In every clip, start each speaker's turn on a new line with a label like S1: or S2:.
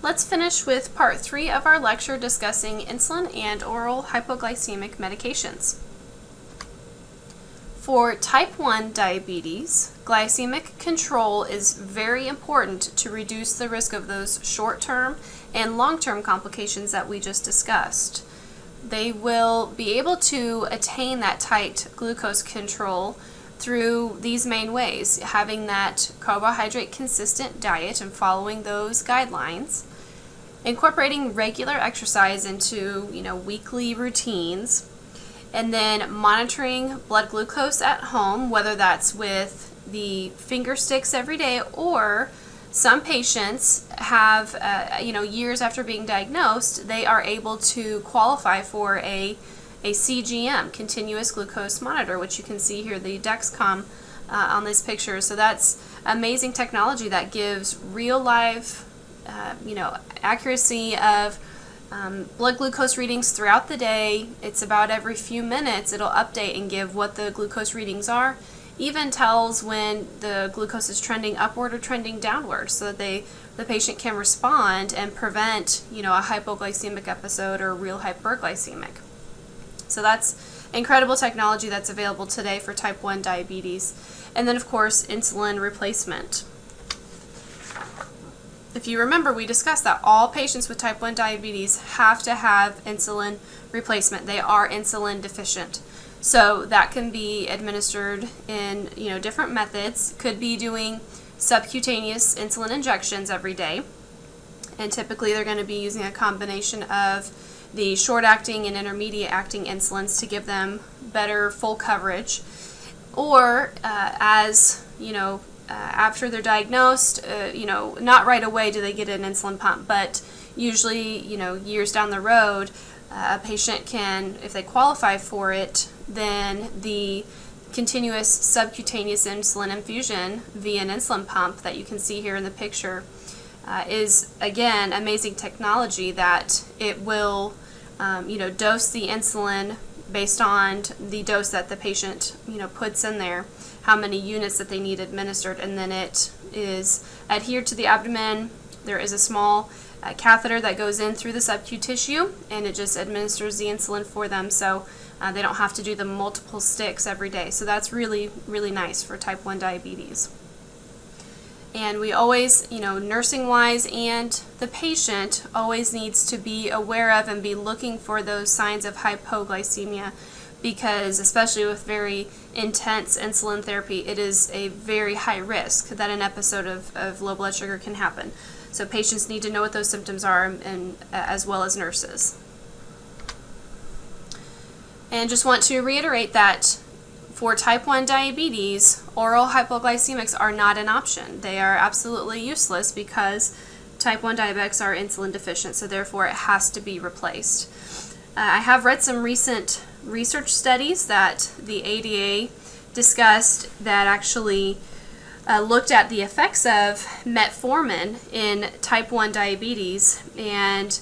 S1: Let's finish with part 3 of our lecture discussing insulin and oral hypoglycemic medications. For type 1 diabetes, glycemic control is very important to reduce the risk of those short-term and long-term complications that we just discussed. They will be able to attain that tight glucose control through these main ways: having that carbohydrate consistent diet and following those guidelines, incorporating regular exercise into weekly routines, and then monitoring blood glucose at home, whether that's with the finger sticks every day, or some patients have years after being diagnosed, they are able to qualify for a CGM, continuous glucose monitor, which you can see here, the Dexcom on this picture. So that's amazing technology that gives real life accuracy of blood glucose readings throughout the day. It's about every few minutes it'll update and give what the glucose readings are. Even tells when the glucose is trending upward or trending downward, so that the patient can respond and prevent a hypoglycemic episode or real hyperglycemic. So that's incredible technology that's available today for type 1 diabetes. And then of course insulin replacement. If you remember, we discussed that all patients with type 1 diabetes have to have insulin replacement. They are insulin deficient. So that can be administered in different methods. Could be doing subcutaneous insulin injections every day. And typically they're going to be using a combination of the short-acting and intermediate-acting insulins to give them better full coverage. Or after they're diagnosed, not right away do they get an insulin pump, but usually, years down the road, a patient can, if they qualify for it, then the continuous subcutaneous insulin infusion via an insulin pump that you can see here in the picture is, again, amazing technology that it will, dose the insulin based on the dose that the patient, puts in there, how many units that they need administered, and then it is adhered to the abdomen. There is a small catheter that goes in through the subcu tissue, and it just administers the insulin for them, so they don't have to do the multiple sticks every day. So that's really, really nice for type 1 diabetes. And we always, nursing-wise and the patient always needs to be aware of and be looking for those signs of hypoglycemia, because especially with very intense insulin therapy, it is a very high risk that an episode of low blood sugar can happen. So patients need to know what those symptoms are, and as well as nurses. And just want to reiterate that for type 1 diabetes, oral hypoglycemics are not an option. They are absolutely useless because type 1 diabetics are insulin deficient, so therefore it has to be replaced. I have read some recent research studies that the ADA discussed that actually looked at the effects of metformin in type 1 diabetes, and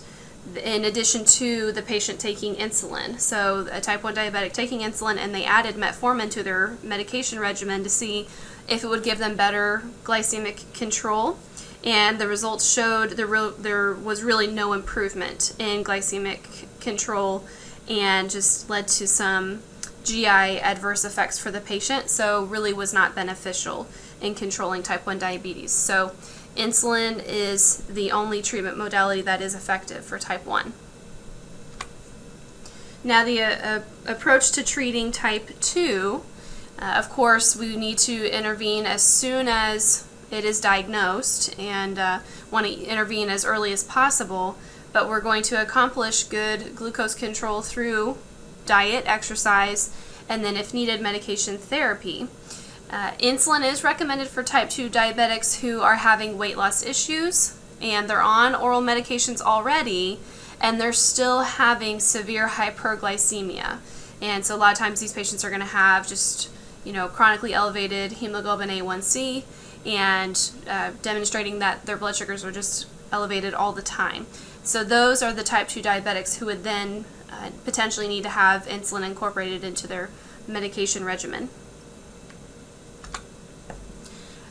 S1: in addition to the patient taking insulin. So a type 1 diabetic taking insulin, and they added metformin to their medication regimen to see if it would give them better glycemic control. And the results showed there was really no improvement in glycemic control, and just led to some GI adverse effects for the patient, so really was not beneficial in controlling type 1 diabetes. So insulin is the only treatment modality that is effective for type 1. Now the approach to treating type 2, of course we need to intervene as soon as it is diagnosed, and want to intervene as early as possible, but we're going to accomplish good glucose control through diet, exercise, and then if needed, medication therapy. Insulin is recommended for type 2 diabetics who are having weight loss issues, and they're on oral medications already, and they're still having severe hyperglycemia. And so a lot of times these patients are going to have just, chronically elevated hemoglobin A1C, and demonstrating that their blood sugars are just elevated all the time. So those are the type 2 diabetics who would then potentially need to have insulin incorporated into their medication regimen.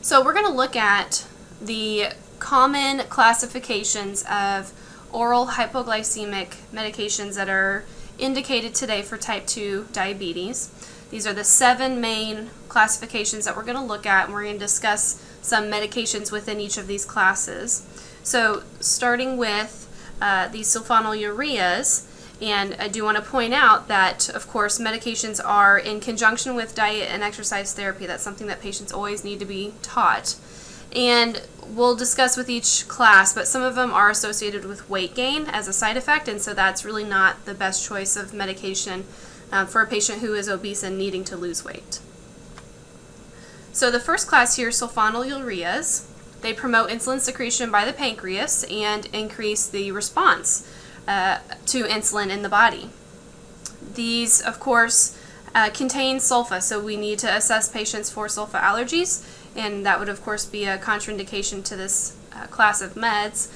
S1: So we're going to look at the common classifications of oral hypoglycemic medications that are indicated today for type 2 diabetes. These are the 7 main classifications that we're going to look at, and we're going to discuss some medications within each of these classes. So starting with these sulfonylureas, and I do want to point out that, of course, medications are in conjunction with diet and exercise therapy. That's something that patients always need to be taught. And we'll discuss with each class, but some of them are associated with weight gain as a side effect, and so that's really not the best choice of medication for a patient who is obese and needing to lose weight. So the first class here, sulfonylureas, they promote insulin secretion by the pancreas and increase the response to insulin in the body. These, of course, contain sulfa, so we need to assess patients for sulfa allergies, and that would, of course, be a contraindication to this class of meds.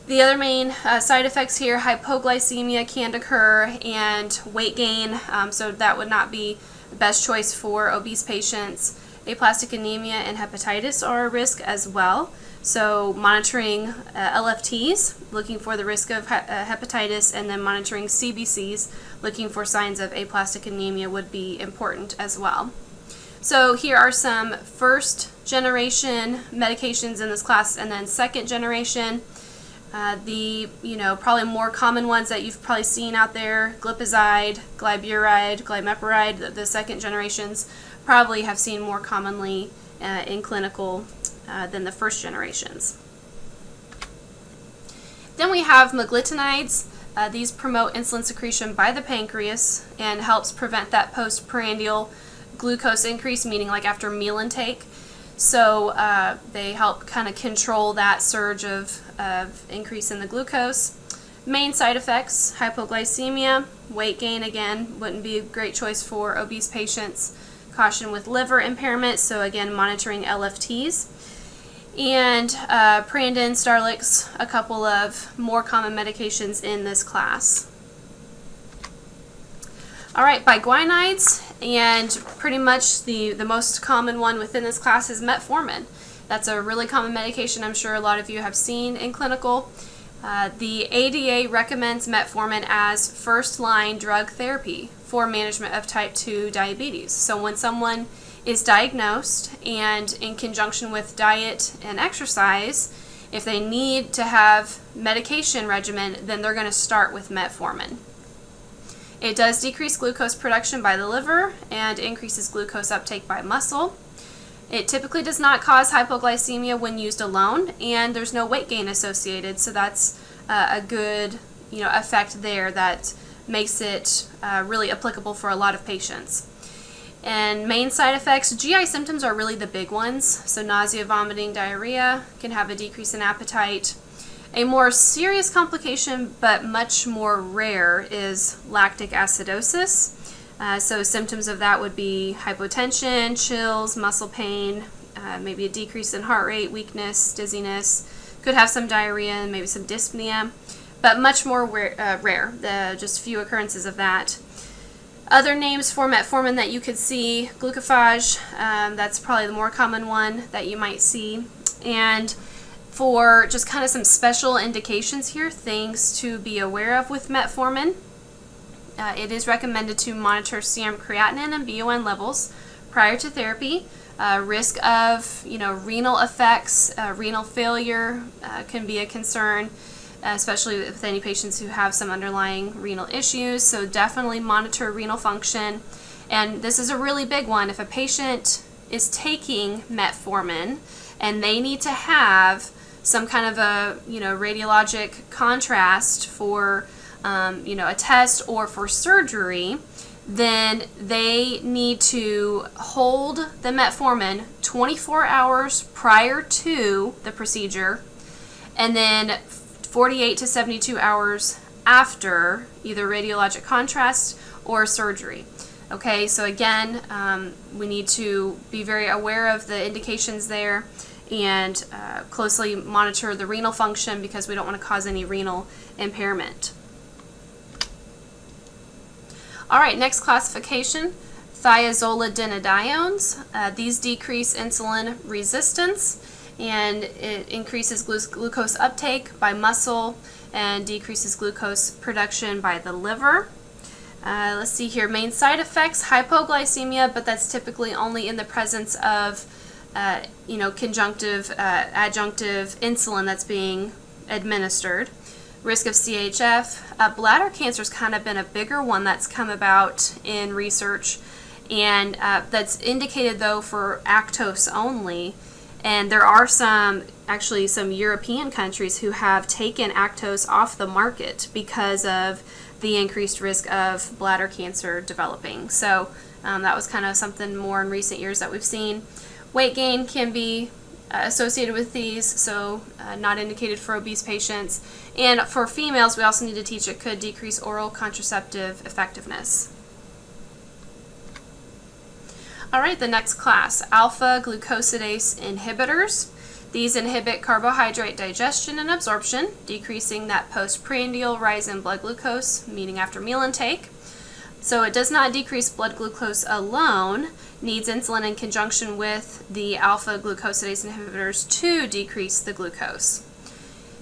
S1: The other main side effects here, hypoglycemia can occur and weight gain, so that would not be the best choice for obese patients. Aplastic anemia and hepatitis are a risk as well. So monitoring LFTs, looking for the risk of hepatitis, and then monitoring CBCs, looking for signs of aplastic anemia would be important as well. So here are some first generation medications in this class, and then second generation. The probably more common ones that you've probably seen out there, glipizide, glyburide, glimepiride, the second generations probably have seen more commonly in clinical than the first generations. Then we have meglitinides. These promote insulin secretion by the pancreas and helps prevent that postprandial glucose increase, meaning like after meal intake. So they help kind of control that surge of increase in the glucose. Main side effects, hypoglycemia, weight gain, again, wouldn't be a great choice for obese patients. Caution with liver impairment, so again, monitoring LFTs. And Prandin, Starlix, a couple of more common medications in this class. All right, biguanides, and pretty much the most common one within this class is metformin. That's a really common medication I'm sure a lot of you have seen in clinical. The ADA recommends metformin as first-line drug therapy for management of type 2 diabetes. So when someone is diagnosed and in conjunction with diet and exercise, if they need to have medication regimen, then they're going to start with metformin. It does decrease glucose production by the liver and increases glucose uptake by muscle. It typically does not cause hypoglycemia when used alone, and there's no weight gain associated, so that's a good effect there that makes it really applicable for a lot of patients. And main side effects, GI symptoms are really the big ones. So nausea, vomiting, diarrhea, can have a decrease in appetite. A more serious complication, but much more rare, is lactic acidosis. So symptoms of that would be hypotension, chills, muscle pain, maybe a decrease in heart rate, weakness, dizziness. Could have some diarrhea and maybe some dyspnea, but much more rare, just few occurrences of that. Other names for metformin that you could see, glucophage, that's probably the more common one that you might see. And for just kind of some special indications here, things to be aware of with metformin, it is recommended to monitor serum creatinine and BUN levels prior to therapy. Risk of renal effects, renal failure can be a concern, especially with any patients who have some underlying renal issues. So definitely monitor renal function. And this is a really big one. If a patient is taking metformin and they need to have some kind of a radiologic contrast for a test or for surgery, then they need to hold the metformin 24 hours prior to the procedure, and then 48 to 72 hours after either radiologic contrast or surgery. Okay, so again, we need to be very aware of the indications there and closely monitor the renal function because we don't want to cause any renal impairment. All right, next classification, thiazolidinediones. These decrease insulin resistance and it increases glucose uptake by muscle and decreases glucose production by the liver. Let's see here, main side effects, hypoglycemia, but that's typically only in the presence of conjunctive, adjunctive insulin that's being administered. Risk of CHF. Bladder cancer has kind of been a bigger one that's come about in research, and that's indicated though for lactose only. And there are some European countries who have taken lactose off the market because of the increased risk of bladder cancer developing. So that was kind of something more in recent years that we've seen. Weight gain can be associated with these, so not indicated for obese patients. And for females, we also need to teach it could decrease oral contraceptive effectiveness. All right, the next class, alphaglucosidase inhibitors. These inhibit carbohydrate digestion and absorption, decreasing that postprandial rise in blood glucose, meaning after meal intake. So it does not decrease blood glucose alone, needs insulin in conjunction with the alpha-glucosidase inhibitors to decrease the glucose.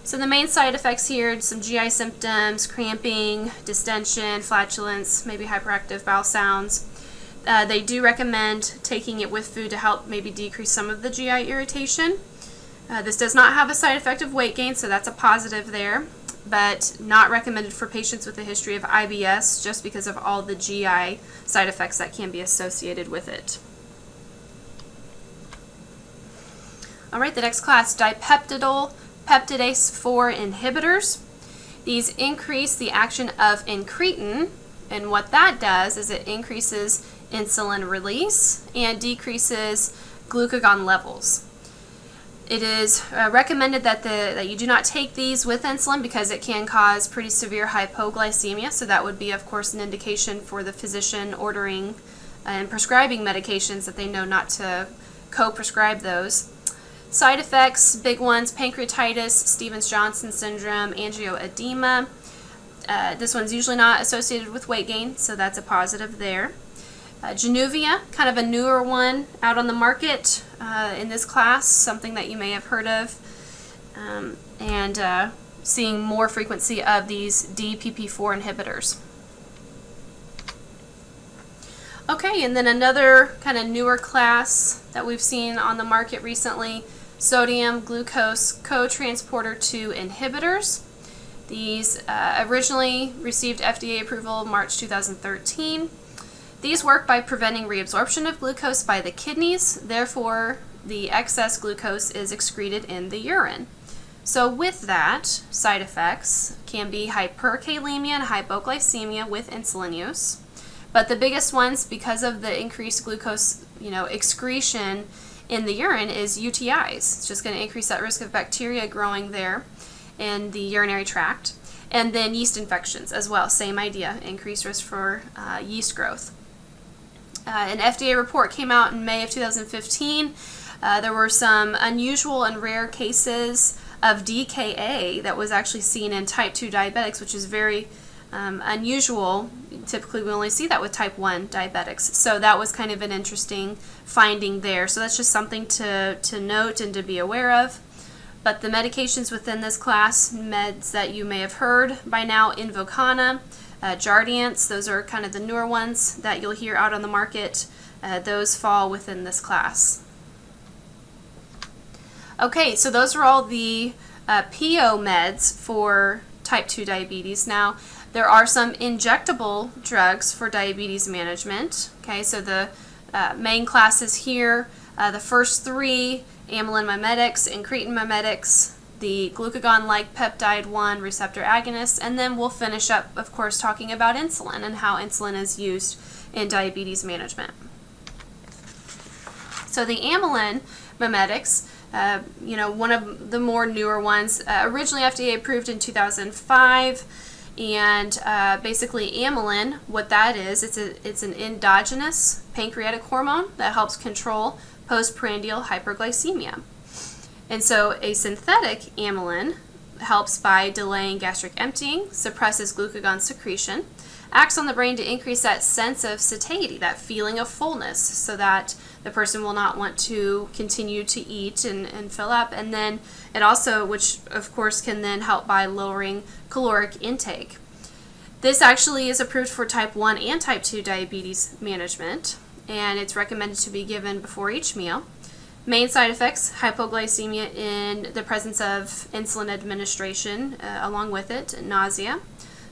S1: So the main side effects here, some GI symptoms, cramping, distension, flatulence, maybe hyperactive bowel sounds. They do recommend taking it with food to help maybe decrease some of the GI irritation. This does not have a side effect of weight gain, so that's a positive there, but not recommended for patients with a history of IBS just because of all the GI side effects that can be associated with it. All right, the next class, dipeptidyl peptidase 4 inhibitors. These increase the action of incretin, and what that does is it increases insulin release and decreases glucagon levels. It is recommended that you do not take these with insulin because it can cause pretty severe hypoglycemia, so that would be of course an indication for the physician ordering and prescribing medications that they know not to co-prescribe those. Side effects, big ones, pancreatitis, Stevens-Johnson syndrome, angioedema. This one's usually not associated with weight gain, so that's a positive there. Januvia, kind of a newer one out on the market in this class, something that you may have heard of, and seeing more frequency of these DPP4 inhibitors. Okay, and then another kind of newer class that we've seen on the market recently, sodium glucose cotransporter 2 inhibitors. These originally received FDA approval March 2013. These work by preventing reabsorption of glucose by the kidneys, therefore the excess glucose is excreted in the urine. So with that, side effects can be hyperkalemia and hypoglycemia with insulin use. But the biggest ones, because of the increased glucose excretion in the urine, is UTIs. It's just going to increase that risk of bacteria growing there in the urinary tract. And then yeast infections as well, same idea, increased risk for yeast growth. An FDA report came out in May of 2015. There were some unusual and rare cases of DKA that was actually seen in type 2 diabetics, which is very unusual. Typically we only see that with type 1 diabetics. So that was kind of an interesting finding there. So that's just something to note and to be aware of. But the medications within this class, meds that you may have heard by now, Invokana, Jardiance, those are kind of the newer ones that you'll hear out on the market. Those fall within this class. Okay, so those are all the PO meds for type 2 diabetes. Now, there are some injectable drugs for diabetes management. Okay, so the main classes here, the first three, amylin mimetics, incretin mimetics, the glucagon-like peptide 1 receptor agonists, and then we'll finish up, of course, talking about insulin and how insulin is used in diabetes management. So the amylin mimetics, one of the more newer ones, originally FDA approved in 2005, and basically amylin, what that is, it's an endogenous pancreatic hormone that helps control postprandial hyperglycemia. And so a synthetic amylin helps by delaying gastric emptying, suppresses glucagon secretion, acts on the brain to increase that sense of satiety, that feeling of fullness, so that the person will not want to continue to eat and fill up. And then it also, which of course can then help by lowering caloric intake. This actually is approved for type 1 and type 2 diabetes management, and it's recommended to be given before each meal. Main side effects: hypoglycemia in the presence of insulin administration, along with it, and nausea.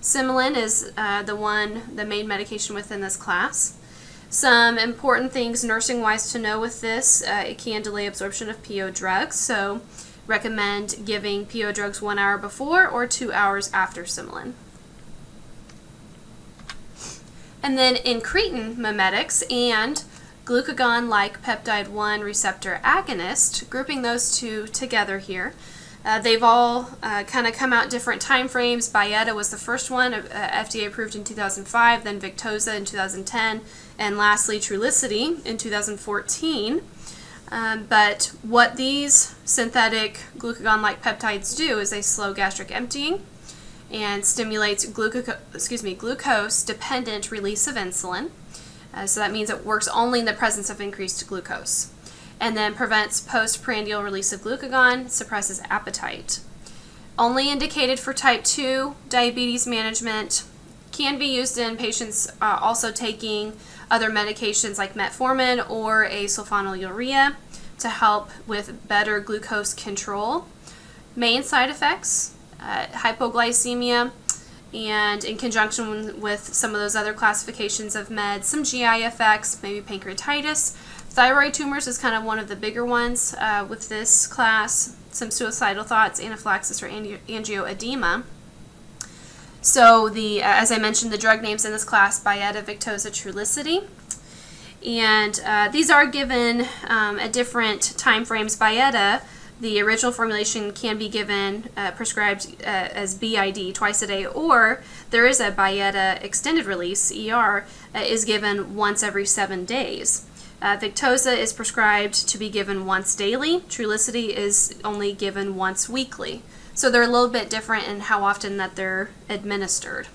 S1: Amylin is the main medication within this class. Some important things nursing-wise to know with this: it can delay absorption of PO drugs, so recommend giving PO drugs 1 hour before or 2 hours after Amylin. And then incretin mimetics and glucagon-like peptide 1 receptor agonist, grouping those two together here. They've all kind of come out different time frames. Byetta was the first one, FDA approved in 2005, then Victoza in 2010, and lastly Trulicity in 2014. But what these synthetic glucagon-like peptides do is they slow gastric emptying and stimulates glucose-dependent release of insulin. So that means it works only in the presence of increased glucose. And then prevents postprandial release of glucagon, suppresses appetite. Only indicated for type 2 diabetes management. Can be used in patients also taking other medications like metformin or a sulfonylurea to help with better glucose control. Main side effects: hypoglycemia, and in conjunction with some of those other classifications of meds, some GI effects, maybe pancreatitis. Thyroid tumors is kind of one of the bigger ones with this class. Some suicidal thoughts, anaphylaxis, or angioedema. So as I mentioned, the drug names in this class: Byetta, Victoza, Trulicity. And these are given at different time frames. Byetta, the original formulation, can be given prescribed as BID twice a day, or there is a Byetta extended release, ER, is given once every 7 days. Victoza is prescribed to be given once daily. Trulicity is only given once weekly. So they're a little bit different in how often that they're administered.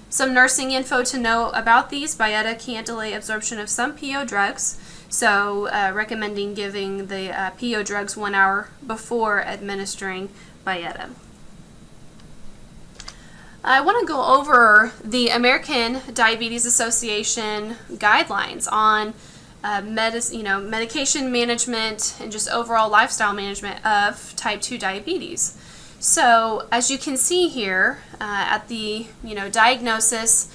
S1: Some nursing info to know about these: Byetta can delay absorption of some PO drugs, so recommending giving the PO drugs 1 hour before administering Byetta. I want to go over the American Diabetes Association guidelines on medication management and just overall lifestyle management of type 2 diabetes. So as you can see here, at the diagnosis,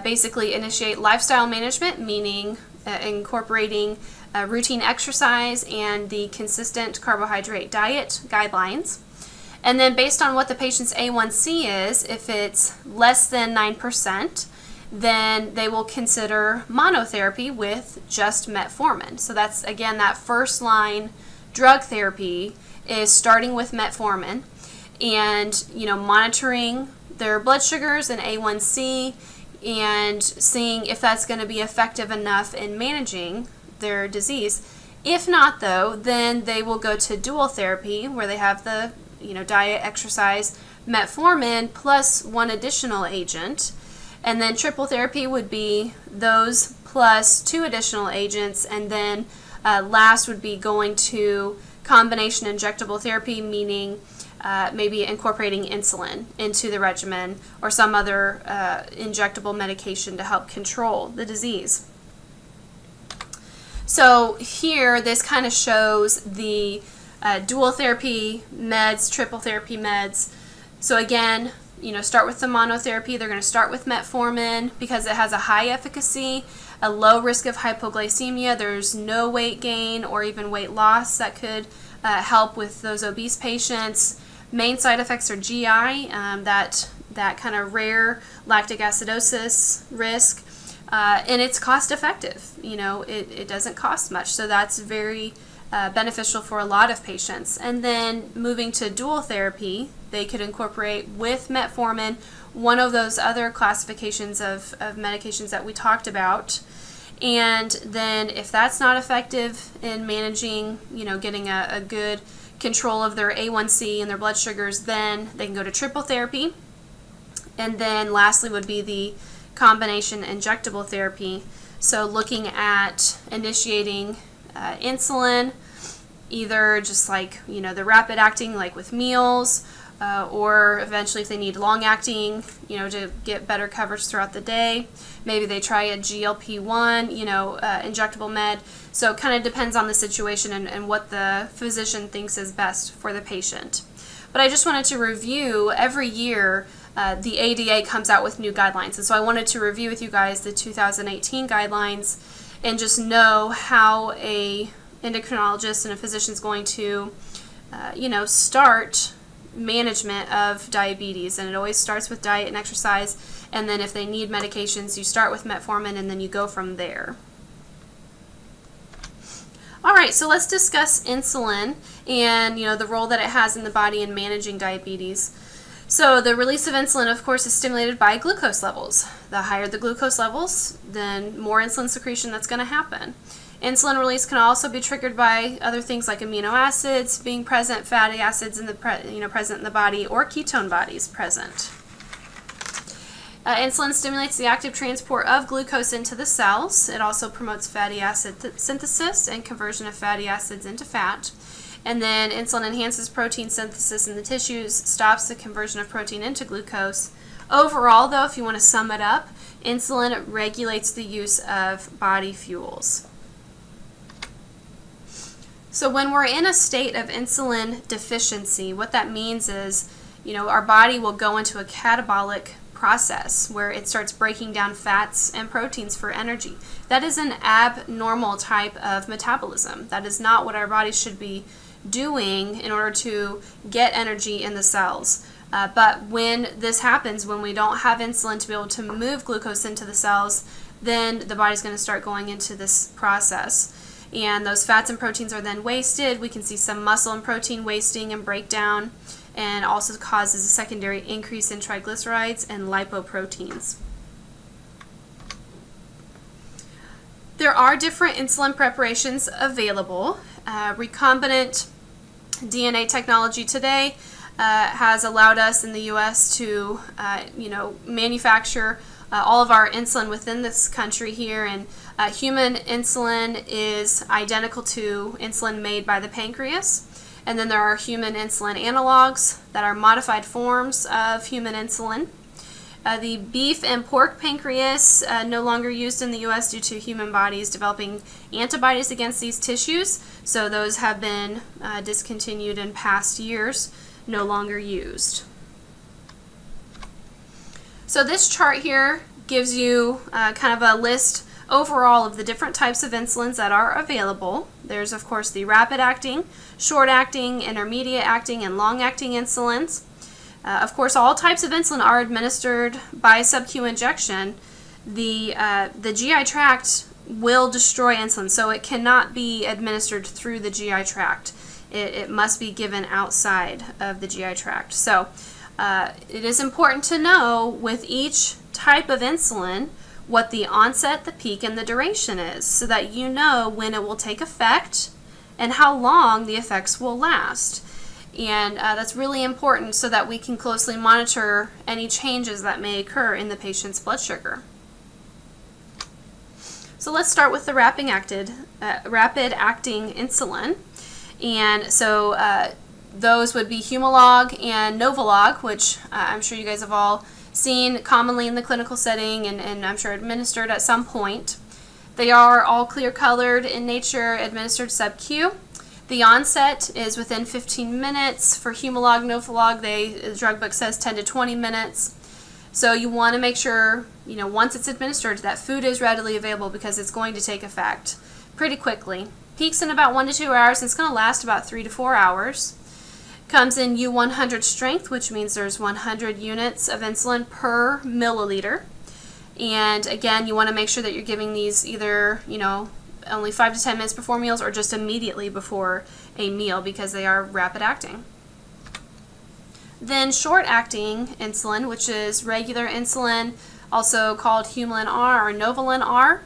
S1: basically initiate lifestyle management, meaning incorporating routine exercise and the consistent carbohydrate diet guidelines. And then based on what the patient's A1C is, if it's less than 9%, then they will consider monotherapy with just metformin. So that's, again, that first line drug therapy is starting with metformin and monitoring their blood sugars and A1C and seeing if that's going to be effective enough in managing their disease. If not, though, then they will go to dual therapy, where they have the diet, exercise, metformin plus one additional agent. And then triple therapy would be those plus 2 additional agents. And then last would be going to combination injectable therapy, meaning maybe incorporating insulin into the regimen or some other injectable medication to help control the disease. So here, this kind of shows the dual therapy meds, triple therapy meds. So again, start with the monotherapy. They're going to start with metformin because it has a high efficacy, a low risk of hypoglycemia. There's no weight gain or even weight loss that could help with those obese patients. Main side effects are GI, that kind of rare lactic acidosis risk, and it's cost effective. It doesn't cost much, so that's very beneficial for a lot of patients. And then moving to dual therapy, they could incorporate with metformin one of those other classifications of medications that we talked about. And then if that's not effective in managing, getting a good control of their A1C and their blood sugars, then they can go to triple therapy. And then lastly would be the combination injectable therapy. So looking at initiating insulin, either just like, the rapid acting, like with meals, or eventually if they need long acting, to get better coverage throughout the day. Maybe they try a GLP-1, injectable med. So it kind of depends on the situation and what the physician thinks is best for the patient. But I just wanted to review, every year the ADA comes out with new guidelines. And so I wanted to review with you guys the 2018 guidelines and just know how a endocrinologist and a physician is going to, start management of diabetes. And it always starts with diet and exercise, and then if they need medications, you start with metformin and then you go from there. Alright, so let's discuss insulin and the role that it has in the body in managing diabetes. So the release of insulin, of course, is stimulated by glucose levels. The higher the glucose levels, then more insulin secretion that's going to happen. Insulin release can also be triggered by other things like amino acids being present, fatty acids in the present in the body, or ketone bodies present. Insulin stimulates the active transport of glucose into the cells. It also promotes fatty acid synthesis and conversion of fatty acids into fat. And then insulin enhances protein synthesis in the tissues, stops the conversion of protein into glucose. Overall, though, if you want to sum it up, insulin regulates the use of body fuels. So when we're in a state of insulin deficiency, what that means is, our body will go into a catabolic process where it starts breaking down fats and proteins for energy. That is an abnormal type of metabolism. That is not what our bodies should be doing in order to get energy in the cells. But when this happens, when we don't have insulin to be able to move glucose into the cells, then the body's going to start going into this process. And those fats and proteins are then wasted. We can see some muscle and protein wasting and breakdown, and also causes a secondary increase in triglycerides and lipoproteins. There are different insulin preparations available. Recombinant DNA technology today has allowed us in the U.S. to, manufacture all of our insulin within this country here, and human insulin is identical to insulin made by the pancreas. And then there are human insulin analogs that are modified forms of human insulin. The beef and pork pancreas no longer used in the U.S. due to human bodies developing antibodies against these tissues. So those have been discontinued in past years, no longer used. So this chart here gives you kind of a list overall of the different types of insulins that are available. There's of course the rapid acting, short acting, intermediate acting, and long acting insulins. Of course, all types of insulin are administered by sub-Q injection. The GI tract will destroy insulin, so it cannot be administered through the GI tract. It must be given outside of the GI tract. So it is important to know with each type of insulin what the onset, the peak, and the duration is, so that you know when it will take effect and how long the effects will last. And that's really important so that we can closely monitor any changes that may occur in the patient's blood sugar. So let's start with the rapid acting insulin. And so those would be Humalog and Novolog, which I'm sure you guys have all seen commonly in the clinical setting and I'm sure administered at some point. They are all clear colored in nature, administered sub-Q. The onset is within 15 minutes. For Humalog, Novolog, the drug book says 10 to 20 minutes. So you want to make sure, once it's administered, that food is readily available because it's going to take effect pretty quickly. Peaks in about 1 to 2 hours, and it's going to last about 3 to 4 hours. Comes in U100 strength, which means there's 100 units of insulin per milliliter. And again, you want to make sure that you're giving these either, only 5 to 10 minutes before meals or just immediately before a meal because they are rapid acting. Then short-acting insulin, which is regular insulin, also called Humulin R or Novolin R.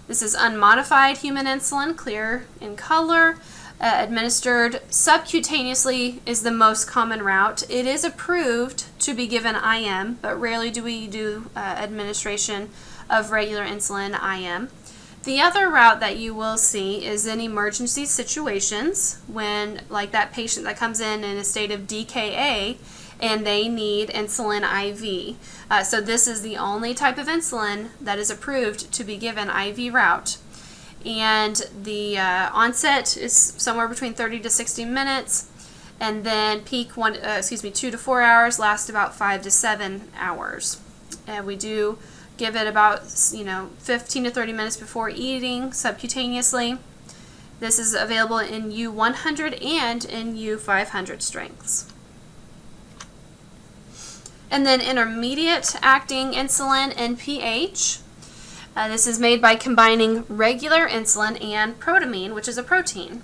S1: This is unmodified human insulin, clear in color. Administered subcutaneously is the most common route. It is approved to be given IM, but rarely do we do administration of regular insulin IM. The other route that you will see is in emergency situations when, like that patient that comes in a state of DKA and they need insulin IV. So this is the only type of insulin that is approved to be given IV route. And the onset is somewhere between 30 to 60 minutes, and then peak 2 to 4 hours, last about 5 to 7 hours. And we do give it about 15 to 30 minutes before eating subcutaneously. This is available in U100 and in U500 strengths. And then intermediate acting insulin, NPH. This is made by combining regular insulin and protamine, which is a protein.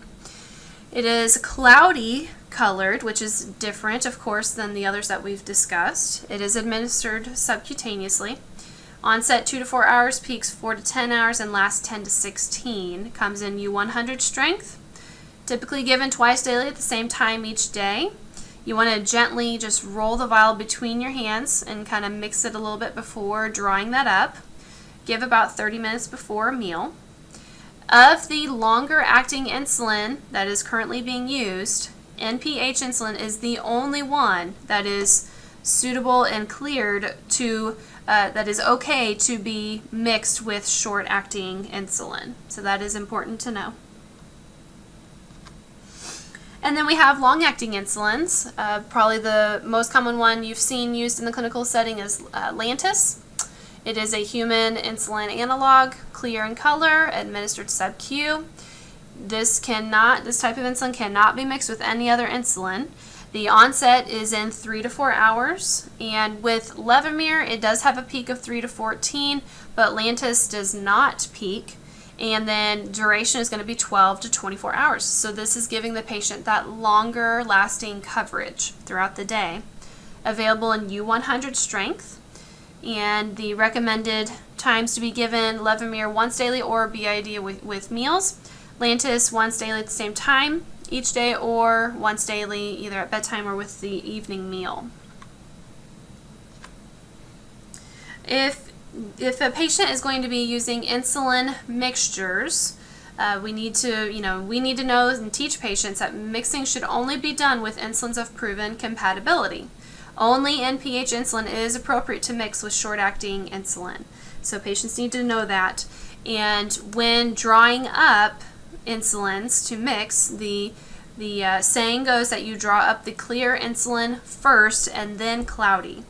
S1: It is cloudy colored, which is different, of course, than the others that we've discussed. It is administered subcutaneously. Onset 2 to 4 hours, peaks 4 to 10 hours, and lasts 10 to 16. Comes in U100 strength. Typically given twice daily at the same time each day. You want to gently just roll the vial between your hands and kind of mix it a little bit before drawing that up. Give about 30 minutes before a meal. Of the longer acting insulin that is currently being used, NPH insulin is the only one that is suitable and cleared to, that is okay to be mixed with short-acting insulin. So that is important to know. And then we have long-acting insulins. Probably the most common one you've seen used in the clinical setting is Lantus. It is a human insulin analog, clear in color, administered sub-Q. This type of insulin cannot be mixed with any other insulin. The onset is in 3 to 4 hours, and with Levemir, it does have a peak of 3 to 14, but Lantus does not peak, and then duration is going to be 12 to 24 hours. So this is giving the patient that longer lasting coverage throughout the day. Available in U100 strength. And the recommended times to be given: Levemir once daily or BID with meals, Lantus once daily at the same time each day, or once daily either at bedtime or with the evening meal. If a patient is going to be using insulin mixtures, we need to know and teach patients that mixing should only be done with insulins of proven compatibility. Only NPH insulin is appropriate to mix with short-acting insulin. So patients need to know that. And when drawing up insulins to mix, the saying goes that you draw up the clear insulin first and then cloudy.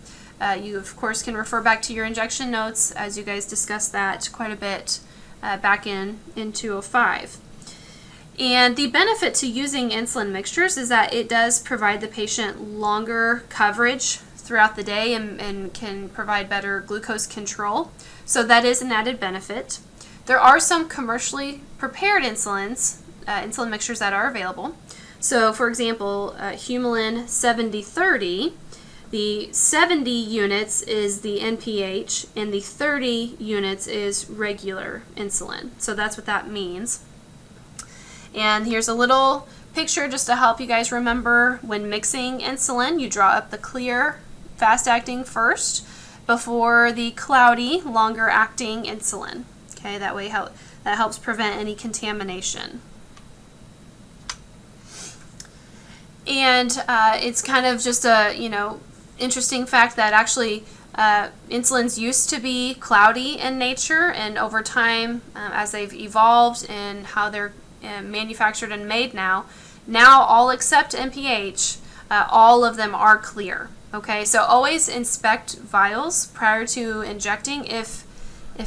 S1: You, of course, can refer back to your injection notes, as you guys discussed that quite a bit back in 205. And the benefit to using insulin mixtures is that it does provide the patient longer coverage throughout the day and can provide better glucose control. So that is an added benefit. There are some commercially prepared insulin mixtures that are available. So for example, Humulin 7030, the 70 units is the NPH and the 30 units is regular insulin. So that's what that means. And here's a little picture just to help you guys remember when mixing insulin. You draw up the clear, fast-acting first before the cloudy, longer-acting insulin. Okay, that way that helps prevent any contamination. And it's kind of just a interesting fact that actually insulins used to be cloudy in nature, and over time, as they've evolved in how they're manufactured and made now all except NPH, all of them are clear. Okay, so always inspect vials prior to injecting. If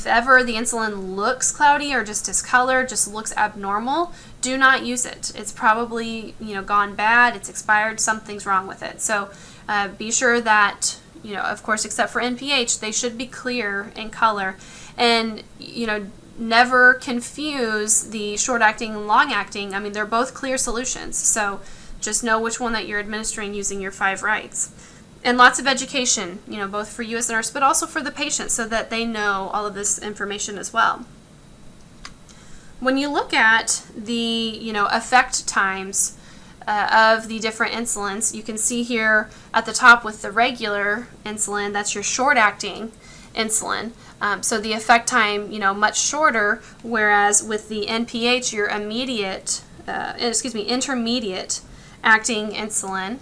S1: ever the insulin looks cloudy or just discolored, just looks abnormal, do not use it. It's probably gone bad, it's expired, something's wrong with it. So be sure that of course, except for NPH, they should be clear in color, and never confuse the short-acting and long-acting. I mean, they're both clear solutions, so just know which one that you're administering using your 5 rights. And lots of education, both for you as a nurse, but also for the patient, so that they know all of this information as well. when you look at the effect times of the different insulins, you can see here at the top with the regular insulin, that's your short-acting insulin. So the effect time, much shorter, whereas with the NPH, your intermediate acting insulin,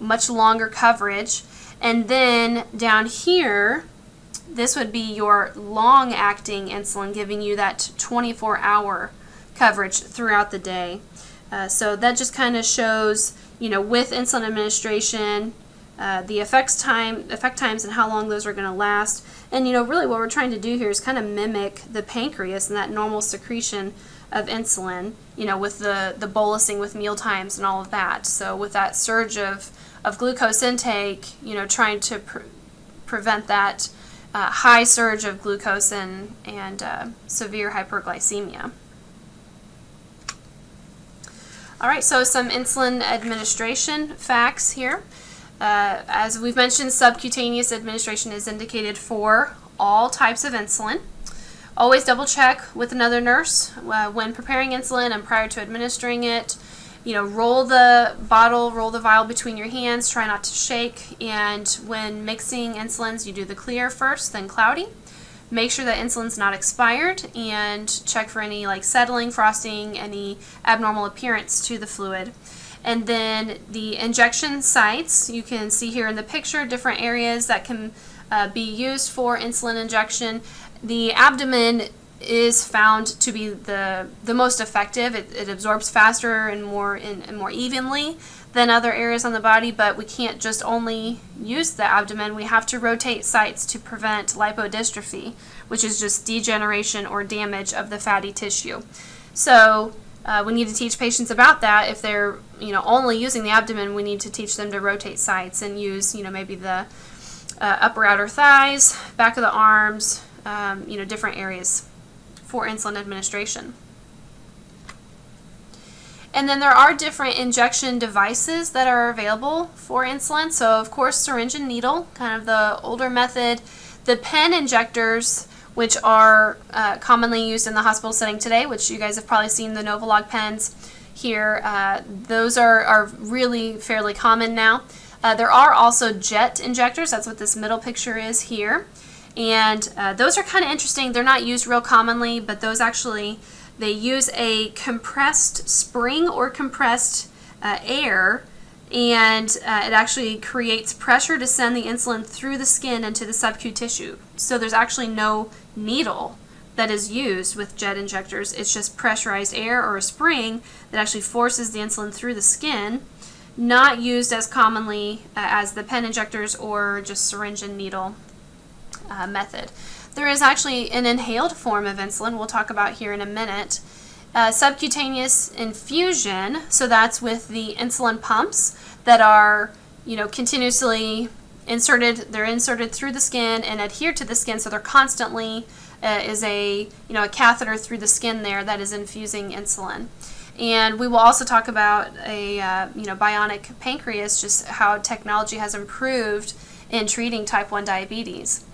S1: much longer coverage. And then down here, this would be your long-acting insulin, giving you that 24-hour coverage throughout the day. So that just kind of shows, with insulin administration, the effect times and how long those are going to last. And really what we're trying to do here is kind of mimic the pancreas and that normal secretion of insulin, with the bolusing with meal times and all of that. So with that surge of glucose intake, trying to prevent that high surge of glucose and severe hyperglycemia. All right, so some insulin administration facts here. As we've mentioned, subcutaneous administration is indicated for all types of insulin. Always double check with another nurse when preparing insulin and prior to administering it. Roll the vial between your hands, try not to shake, and when mixing insulins, you do the clear first, then cloudy. Make sure that insulin's not expired, and check for any settling, frosting, any abnormal appearance to the fluid. And then the injection sites, you can see here in the picture different areas that can be used for insulin injection. The abdomen is found to be the most effective. It absorbs faster and more evenly than other areas on the body, but we can't just only use the abdomen. We have to rotate sites to prevent lipodystrophy, which is just degeneration or damage of the fatty tissue. So we need to teach patients about that. If they're only using the abdomen, we need to teach them to rotate sites and use maybe the upper outer thighs, back of the arms, different areas for insulin administration. And then there are different injection devices that are available for insulin. So of course, syringe and needle, kind of the older method. The pen injectors, which are commonly used in the hospital setting today, which you guys have probably seen the Novolog pens here, those are really fairly common now. There are also jet injectors. That's what this middle picture is here. And those are kind of interesting. They're not used real commonly, but those actually, they use a compressed spring or compressed air, and it actually creates pressure to send the insulin through the skin into the subcutaneous tissue. So there's actually no needle that is used with jet injectors. It's just pressurized air or a spring that actually forces the insulin through the skin, not used as commonly as the pen injectors or just syringe and needle method. There is actually an inhaled form of insulin we'll talk about here in a minute. Subcutaneous infusion, so that's with the insulin pumps that are continuously inserted. They're inserted through the skin and adhere to the skin, so they're constantly is a catheter through the skin there that is infusing insulin. And we will also talk about a bionic pancreas, just how technology has improved in treating type 1 diabetes.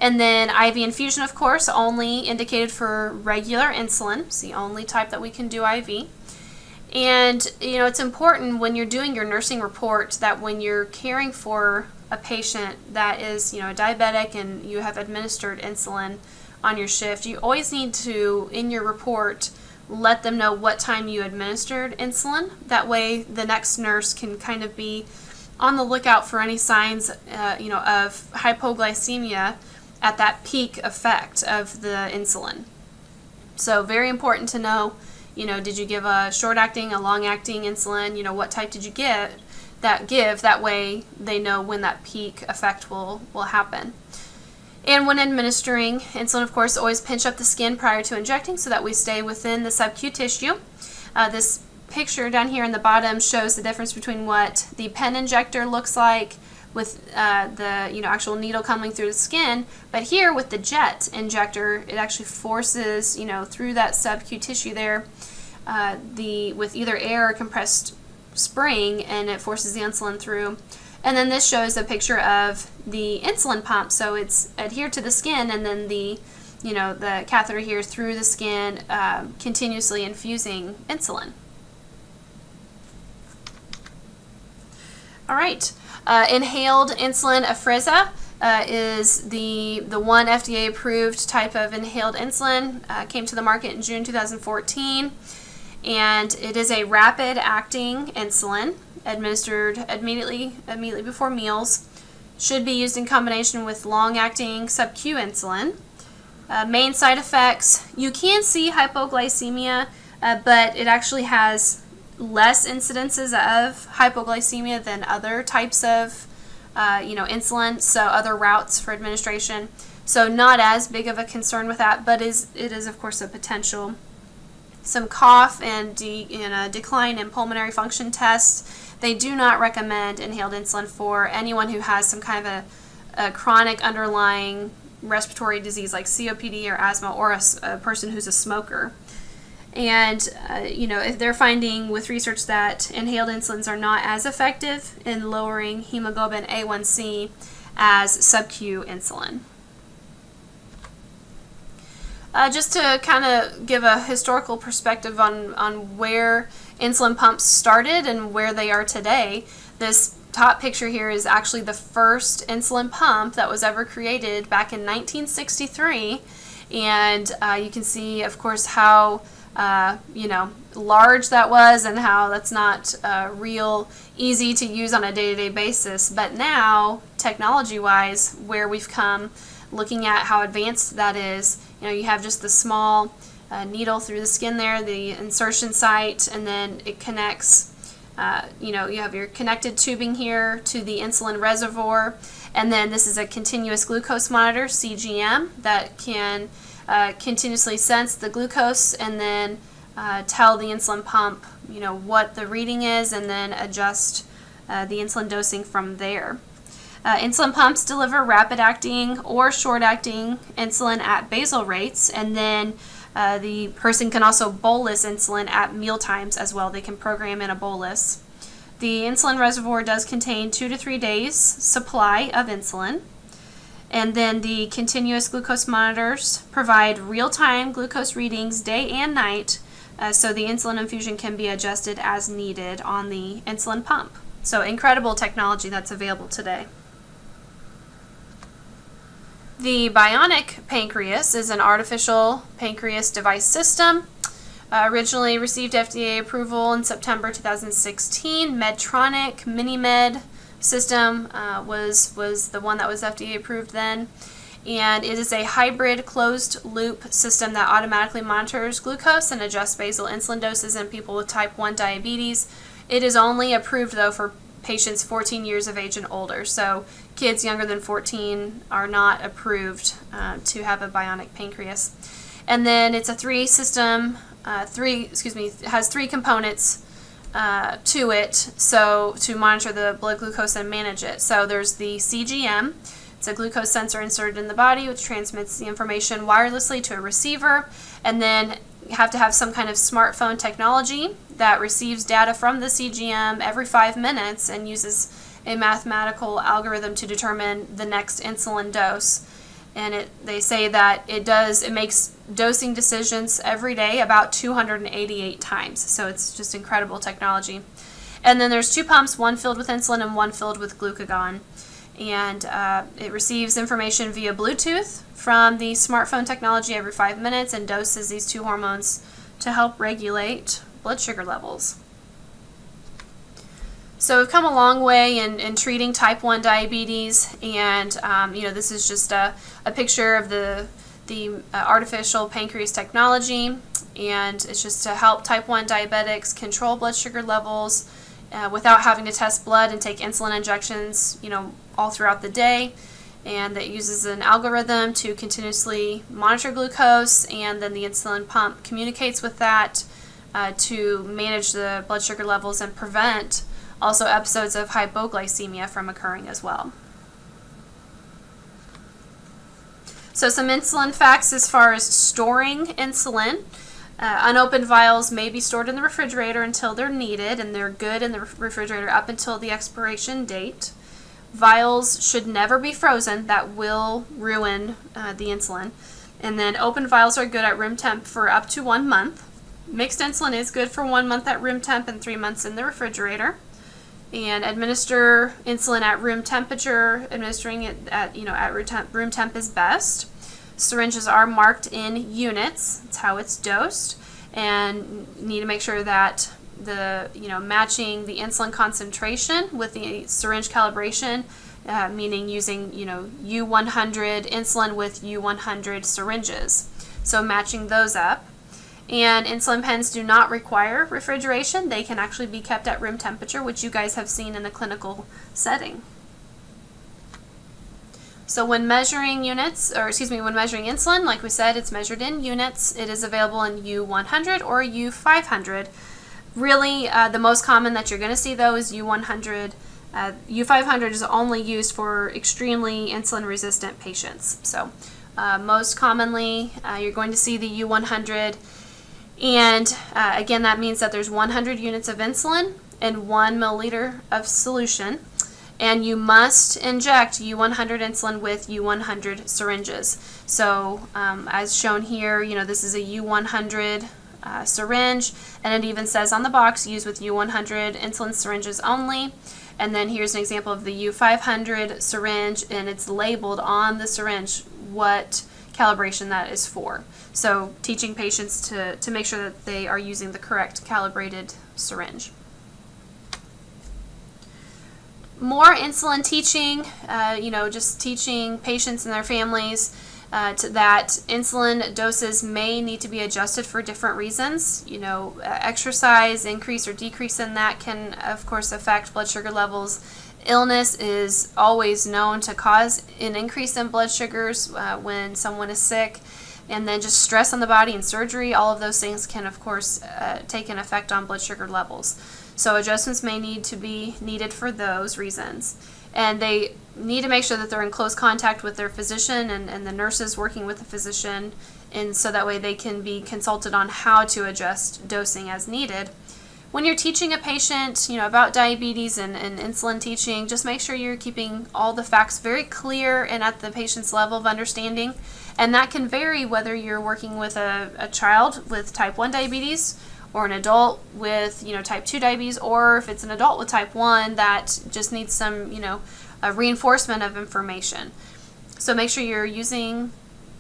S1: And then IV infusion, of course, only indicated for regular insulin. It's the only type that we can do IV. And it's important when you're doing your nursing report that when you're caring for a patient that is a diabetic and you have administered insulin on your shift, you always need to, in your report, let them know what time you administered insulin. That way the next nurse can kind of be on the lookout for any signs of hypoglycemia at that peak effect of the insulin. So very important to know, did you give a short-acting, a long-acting insulin, what type did you give, that way they know when that peak effect will happen. And when administering insulin, of course, always pinch up the skin prior to injecting so that we stay within the subcutaneous tissue. This picture down here in the bottom shows the difference between what the pen injector looks like with the actual needle coming through the skin, but here with the jet injector, it actually forces through that subcutaneous tissue there with either air or compressed spring, and it forces the insulin through. And then this shows a picture of the insulin pump, so it's adhered to the skin, and then the the catheter here through the skin, continuously infusing insulin. All right, inhaled insulin Afrezza is the one FDA-approved type of inhaled insulin. Came to the market in June 2014, and it is a rapid-acting insulin administered immediately before meals. Should be used in combination with long-acting sub-Q insulin. Main side effects: you can see hypoglycemia, but it actually has less incidences of hypoglycemia than other types of insulin, so other routes for administration. So not as big of a concern with that, but it is of course a potential. Some cough and a decline in pulmonary function tests. They do not recommend inhaled insulin for anyone who has some kind of a chronic underlying respiratory disease like COPD or asthma, or a person who's a smoker. And if they're finding with research that inhaled insulins are not as effective in lowering hemoglobin A1C as sub-Q insulin. Just to kind of give a historical perspective on where insulin pumps started and where they are today, this top picture here is actually the first insulin pump that was ever created back in 1963, and you can see, of course, how large that was, and how that's not real easy to use on a day-to-day basis. But now, technology-wise, where we've come, looking at how advanced that is, you have just the small needle through the skin there, the insertion site, and then it connects. You have your connected tubing here to the insulin reservoir, and then this is a continuous glucose monitor, CGM, that can continuously sense the glucose and then tell the insulin pump, what the reading is, and then adjust the insulin dosing from there. Insulin pumps deliver rapid-acting or short-acting insulin at basal rates, and then the person can also bolus insulin at meal times as well. They can program in a bolus. The insulin reservoir does contain 2 to 3 days supply of insulin. And then the continuous glucose monitors provide real-time glucose readings day and night, so the insulin infusion can be adjusted as needed on the insulin pump. So incredible technology that's available today. The Bionic pancreas is an artificial pancreas device system. Originally received FDA approval in September 2016. Medtronic MiniMed system was the one that was FDA approved then, and it is a hybrid closed loop system that automatically monitors glucose and adjusts basal insulin doses in people with type 1 diabetes. It is only approved though for patients 14 years of age and older, so kids younger than 14 are not approved to have a bionic pancreas. And then it's a has three components to it, so to monitor the blood glucose and manage it. So there's the CGM. It's a glucose sensor inserted in the body which transmits the information wirelessly to a receiver, and then you have to have some kind of smartphone technology that receives data from the CGM every 5 minutes and uses a mathematical algorithm to determine the next insulin dose. And they say that it makes dosing decisions every day about 288 times. So it's just incredible technology. And then there's 2 pumps, one filled with insulin and one filled with glucagon. And it receives information via Bluetooth from the smartphone technology every 5 minutes and doses these 2 hormones to help regulate blood sugar levels. So we've come a long way in treating type 1 diabetes, and this is just a picture of the artificial pancreas technology, and it's just to help type 1 diabetics control blood sugar levels without having to test blood and take insulin injections, all throughout the day. And that uses an algorithm to continuously monitor glucose, and then the insulin pump communicates with that to manage the blood sugar levels and prevent also episodes of hypoglycemia from occurring as well. So some insulin facts as far as storing insulin. Unopened vials may be stored in the refrigerator until they're needed, and they're good in the refrigerator up until the expiration date. Vials should never be frozen. That will ruin the insulin. And then open vials are good at room temp for up to 1 month. Mixed insulin is good for 1 month at room temp and 3 months in the refrigerator. And administer insulin at room temperature. Administering it at room temp is best. Syringes are marked in units. That's how it's dosed, and need to make sure that matching the insulin concentration with the syringe calibration, meaning using U100 insulin with U100 syringes. So matching those up. And insulin pens do not require refrigeration. They can actually be kept at room temperature, which you guys have seen in the clinical setting. So when measuring when measuring insulin, like we said, it's measured in units. It is available in U100 or U500. Really, the most common that you're going to see, though, is U100. U500 is only used for extremely insulin-resistant patients. So most commonly, you're going to see the U100. And again, that means that there's 100 units of insulin and 1 milliliter of solution. And you must inject U100 insulin with U100 syringes. So as shown here, this is a U100 syringe, and it even says on the box, used with U100 insulin syringes only. And then here's an example of the U500 syringe, and it's labeled on the syringe what calibration that is for. So teaching patients to make sure that they are using the correct calibrated syringe. More insulin teaching, just teaching patients and their families that insulin doses may need to be adjusted for different reasons. Exercise, increase or decrease in that can, of course, affect blood sugar levels. Illness is always known to cause an increase in blood sugars when someone is sick. And then just stress on the body and surgery, all of those things can, of course, take an effect on blood sugar levels. So adjustments may need to be needed for those reasons. And they need to make sure that they're in close contact with their physician and the nurses working with the physician, and so that way they can be consulted on how to adjust dosing as needed. When you're teaching a patient, about diabetes and insulin teaching, just make sure you're keeping all the facts very clear and at the patient's level of understanding. And that can vary whether you're working with a child with type 1 diabetes or an adult with type 2 diabetes, or if it's an adult with type 1 that just needs some a reinforcement of information. So make sure you're using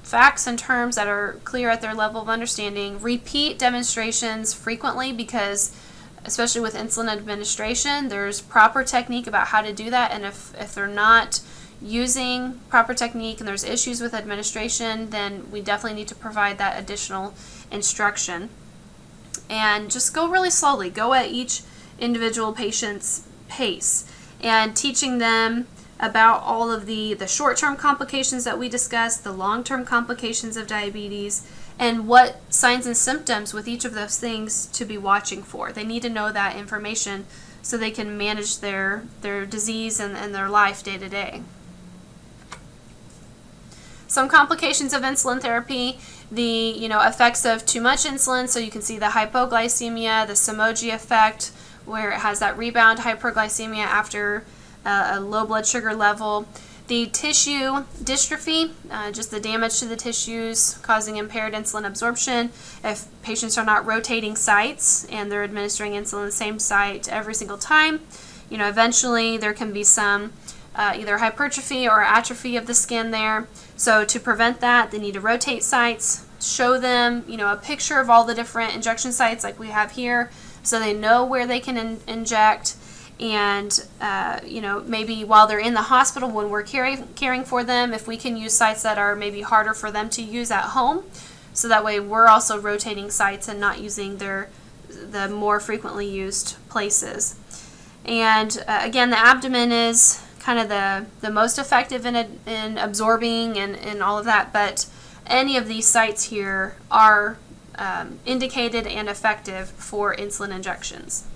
S1: facts and terms that are clear at their level of understanding. Repeat demonstrations frequently, because especially with insulin administration, there's proper technique about how to do that, and if they're not using proper technique and there's issues with administration, then we definitely need to provide that additional instruction. And just go really slowly. Go at each individual patient's pace, and teaching them about all of the short-term complications that we discussed, the long-term complications of diabetes, and what signs and symptoms with each of those things to be watching for. They need to know that information so they can manage their disease and their life day to day. Some complications of insulin therapy, the effects of too much insulin. So you can see the hypoglycemia, the Somogy effect, where it has that rebound hyperglycemia after a low blood sugar level. The tissue dystrophy, just the damage to the tissues causing impaired insulin absorption. If patients are not rotating sites and they're administering insulin in the same site every single time, eventually there can be some either hypertrophy or atrophy of the skin there. So to prevent that, they need to rotate sites, show them, a picture of all the different injection sites like we have here, so they know where they can inject. And maybe while they're in the hospital, when we're caring for them, if we can use sites that are maybe harder for them to use at home, so that way we're also rotating sites and not using the more frequently used places. And again, the abdomen is kind of the most effective in absorbing and all of that, but any of these sites here are indicated and effective for insulin injections.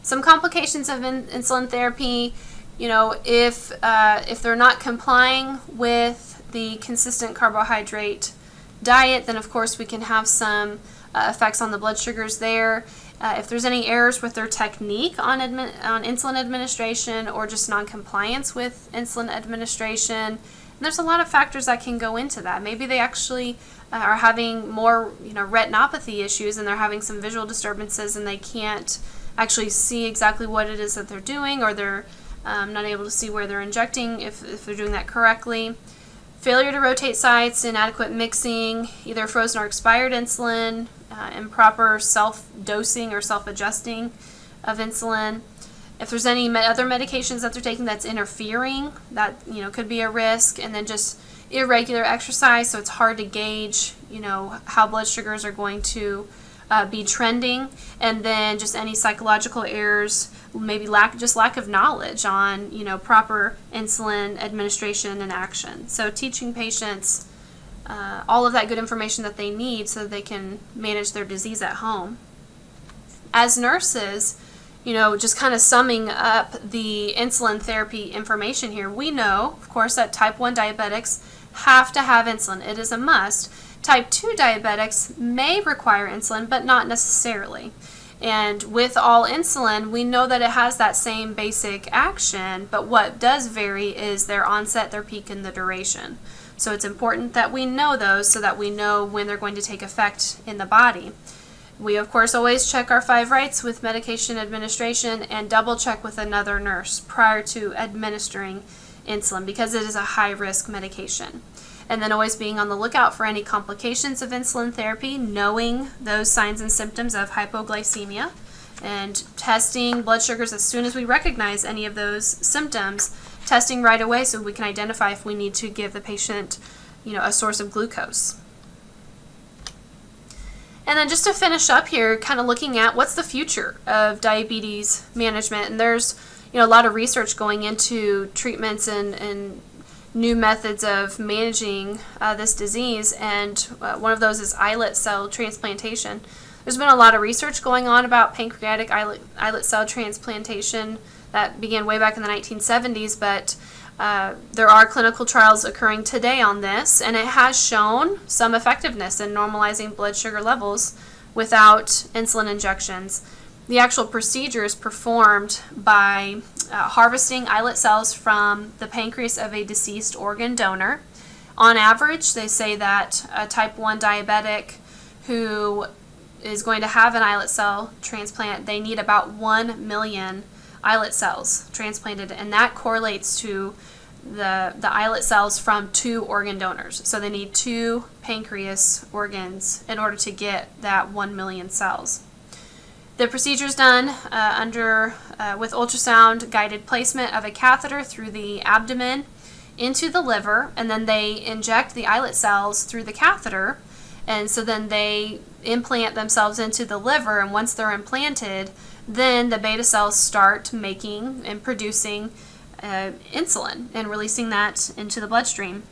S1: Some complications of insulin therapy, if they're not complying with the consistent carbohydrate diet, then of course we can have some effects on the blood sugars there. If there's any errors with their technique on insulin administration, or just non-compliance with insulin administration, And there's a lot of factors that can go into that. Maybe they actually are having more, retinopathy issues, and they're having some visual disturbances, and they can't actually see exactly what it is that they're doing, or they're not able to see where they're injecting if they're doing that correctly. Failure to rotate sites, inadequate mixing, either frozen or expired insulin, improper self-dosing or self-adjusting of insulin. If there's any other medications that they're taking that's interfering, that could be a risk. And then just irregular exercise, so it's hard to gauge how blood sugars are going to be trending. And then just any psychological errors, maybe lack of knowledge on proper insulin administration and action. So teaching patients all of that good information that they need so that they can manage their disease at home. As nurses, just kind of summing up the insulin therapy information here, we know, of course, that type 1 diabetics have to have insulin. It is a must. Type 2 diabetics may require insulin, but not necessarily. And with all insulin, we know that it has that same basic action, but what does vary is their onset, their peak, and the duration. So it's important that we know those so that we know when they're going to take effect in the body. We, of course, always check our 5 rights with medication administration and double check with another nurse prior to administering insulin, because it is a high-risk medication. And then always being on the lookout for any complications of insulin therapy, knowing those signs and symptoms of hypoglycemia, and testing blood sugars as soon as we recognize any of those symptoms, testing right away so we can identify if we need to give the patient, a source of glucose. And then just to finish up here, kind of looking at what's the future of diabetes management. And there's a lot of research going into treatments and new methods of managing this disease, and one of those is islet cell transplantation. There's been a lot of research going on about pancreatic islet cell transplantation that began way back in the 1970s, but there are clinical trials occurring today on this, and it has shown some effectiveness in normalizing blood sugar levels without insulin injections. The actual procedure is performed by harvesting islet cells from the pancreas of a deceased organ donor. On average, they say that a type 1 diabetic who is going to have an islet cell transplant, they need about 1 million islet cells transplanted, and that correlates to the islet cells from 2 organ donors. So they need 2 pancreas organs in order to get that 1 million cells. The procedure is done with ultrasound guided placement of a catheter through the abdomen into the liver, and then they inject the islet cells through the catheter, and so then they implant themselves into the liver, and once they're implanted, then the beta cells start making and producing insulin and releasing that into the bloodstream.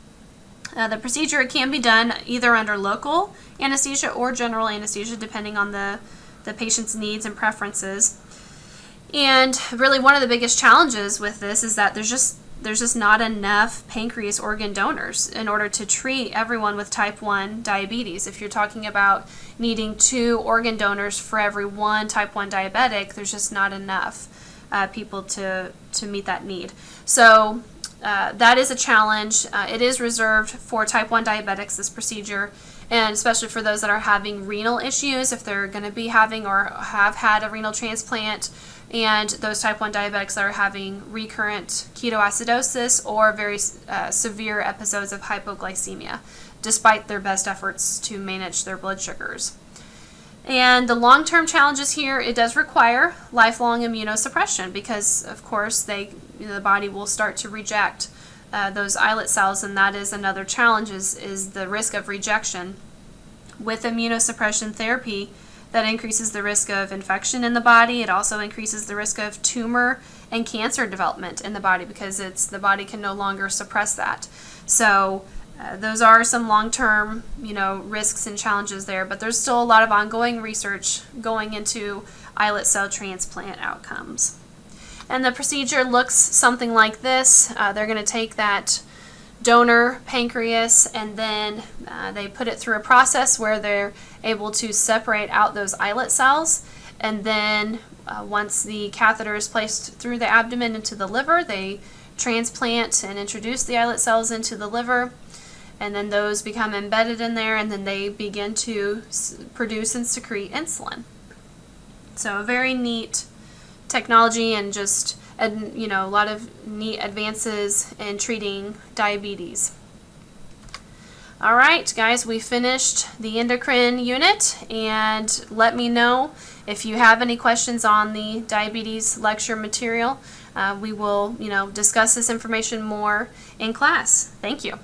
S1: The procedure can be done either under local anesthesia or general anesthesia, depending on the patient's needs and preferences. And really one of the biggest challenges with this is that there's just not enough pancreas organ donors in order to treat everyone with type 1 diabetes. If you're talking about needing 2 organ donors for every 1 type 1 diabetic, there's just not enough people to meet that need. So that is a challenge. It is reserved for type 1 diabetics, this procedure, and especially for those that are having renal issues, if they're going to be having or have had a renal transplant, and those type 1 diabetics that are having recurrent ketoacidosis or very severe episodes of hypoglycemia, despite their best efforts to manage their blood sugars. And the long-term challenges here, it does require lifelong immunosuppression because, of course, the body will start to reject those islet cells, and that is another challenge is the risk of rejection. With immunosuppression therapy, that increases the risk of infection in the body. It also increases the risk of tumor and cancer development in the body because the body can no longer suppress that. So those are some long-term, risks and challenges there, but there's still a lot of ongoing research going into islet cell transplant outcomes. And the procedure looks something like this. They're going to take that donor pancreas and then they put it through a process where they're able to separate out those islet cells, and then once the catheter is placed through the abdomen into the liver, they transplant and introduce the islet cells into the liver, and then those become embedded in there, and then they begin to produce and secrete insulin. So a very neat technology, and just a lot of neat advances in treating diabetes. All right, guys, we finished the endocrine unit, and let me know if you have any questions on the diabetes lecture material. We will, discuss this information more in class. Thank you.